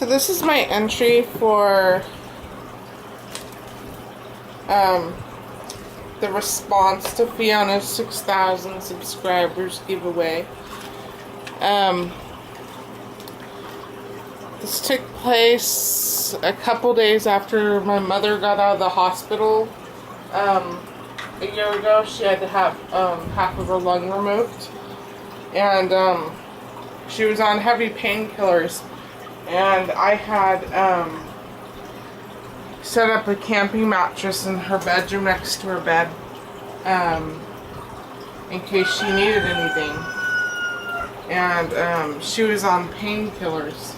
So this is my entry for the response to Fiona's 6,000 subscribers giveaway. This took place a couple days after my mother got out of the hospital. A year ago, she had to have half of her lung removed, and she was on heavy painkillers. And I had set up a camping mattress in her bedroom next to her bed in case she needed anything. And she was on painkillers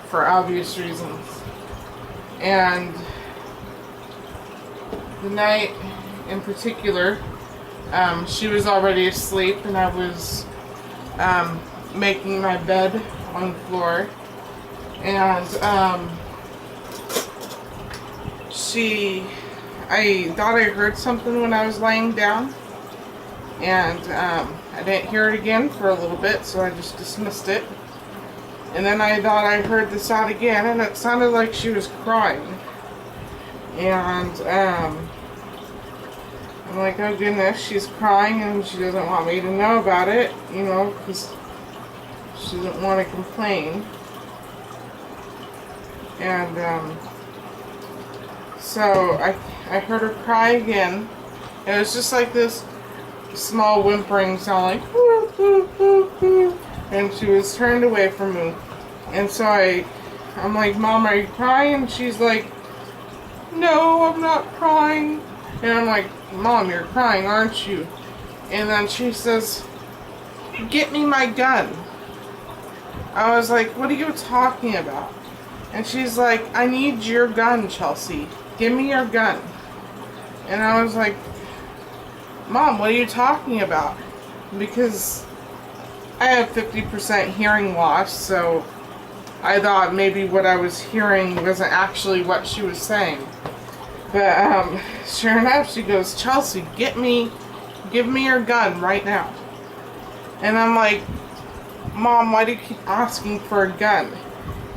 for obvious reasons. And the night in particular, she was already asleep, and I was making my bed on the floor, and I thought I heard something when I was laying down, and I didn't hear it again for a little bit, so I just dismissed it. And then I thought I heard the sound again, and it sounded like she was crying. And I'm like, oh goodness, she's crying and she doesn't want me to know about it, you know, because she doesn't want to complain. And so I heard her cry again. It was just like this small whimpering sound, like whoo, whoo, whoo, whoo. And she was turned away from me. And so I'm like, Mom, are you crying? And she's like, no, I'm not crying. And I'm like, Mom, you're crying, aren't you? And then she says, get me my gun. I was like, what are you talking about? And she's like, I need your gun, Chelsea. Give me your gun. And I was like, Mom, what are you talking about? Because I have 50% hearing loss, so I thought maybe what I was hearing wasn't actually what she was saying. But sure enough, she goes, Chelsea, give me your gun right now. And I'm like, Mom, why do you keep asking for a gun?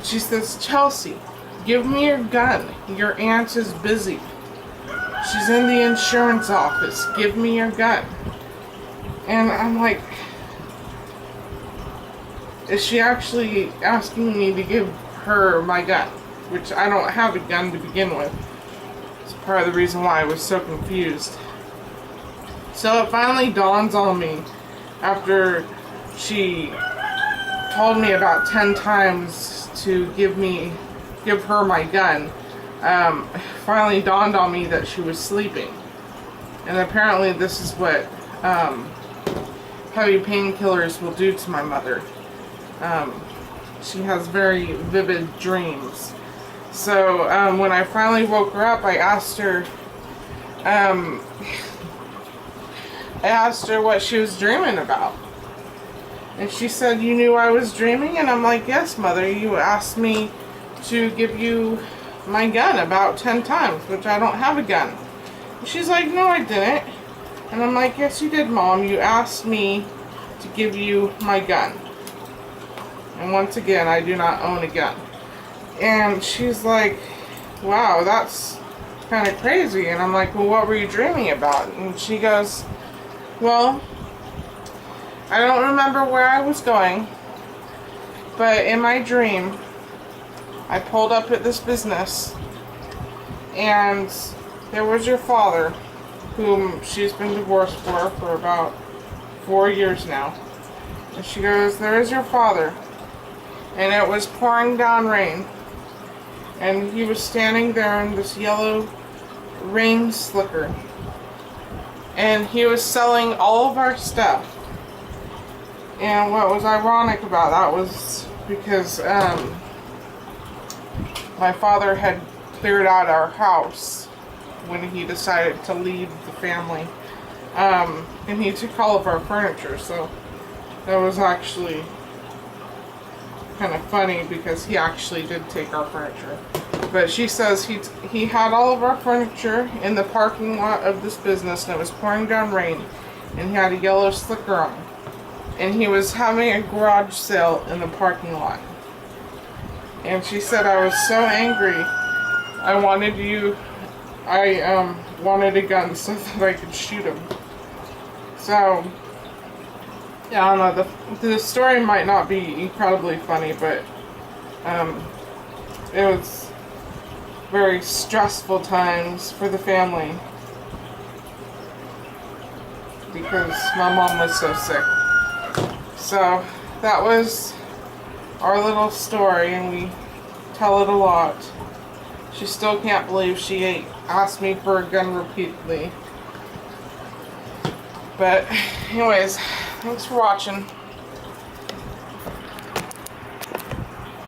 She says, Chelsea, give me your gun. Your aunt is busy. She's in the insurance office. Give me your gun. And I'm like, is she actually asking me to give her my gun? Which I don't have a gun to begin with. It's part of the reason why I was so confused. So it finally dawns on me after she told me about 10 times to give her my gun. Finally dawned on me that she was sleeping. And apparently this is what heavy painkillers will do to my mother. She has very vivid dreams. So when I finally woke her up, I asked her what she was dreaming about. And she said, you knew I was dreaming? And I'm like, yes, Mother, you asked me to give you my gun about 10 times, which I don't have a gun. And she's like, no, I didn't. And I'm like, yes, you did, Mom. You asked me to give you my gun. And once again, I do not own a gun. And she's like, wow, that's kind of crazy. And I'm like, well, what were you dreaming about? And she goes, well, I don't remember where I was going, but in my dream, I pulled up at this business, and there was your father, whom she's been divorced for about 4 years now. And she goes, there is your father, and it was pouring down rain, and he was standing there in this yellow rain slicker, and he was selling all of our stuff. And what was ironic about that was because my father had cleared out our house when he decided to leave the family. And he took all of our furniture, so that was actually kind of funny because he actually did take our furniture. But she says he had all of our furniture in the parking lot of this business, and it was pouring down rain, and he had a yellow slicker on. And he was having a garage sale in the parking lot. And she said I was so angry. I wanted a gun so that I could shoot him. So, yeah, I don't know. The story might not be incredibly funny, but it was very stressful times for the family because my mom was so sick. So that was our little story, and we tell it a lot. She still can't believe she asked me for a gun repeatedly. But anyways, thanks for watching.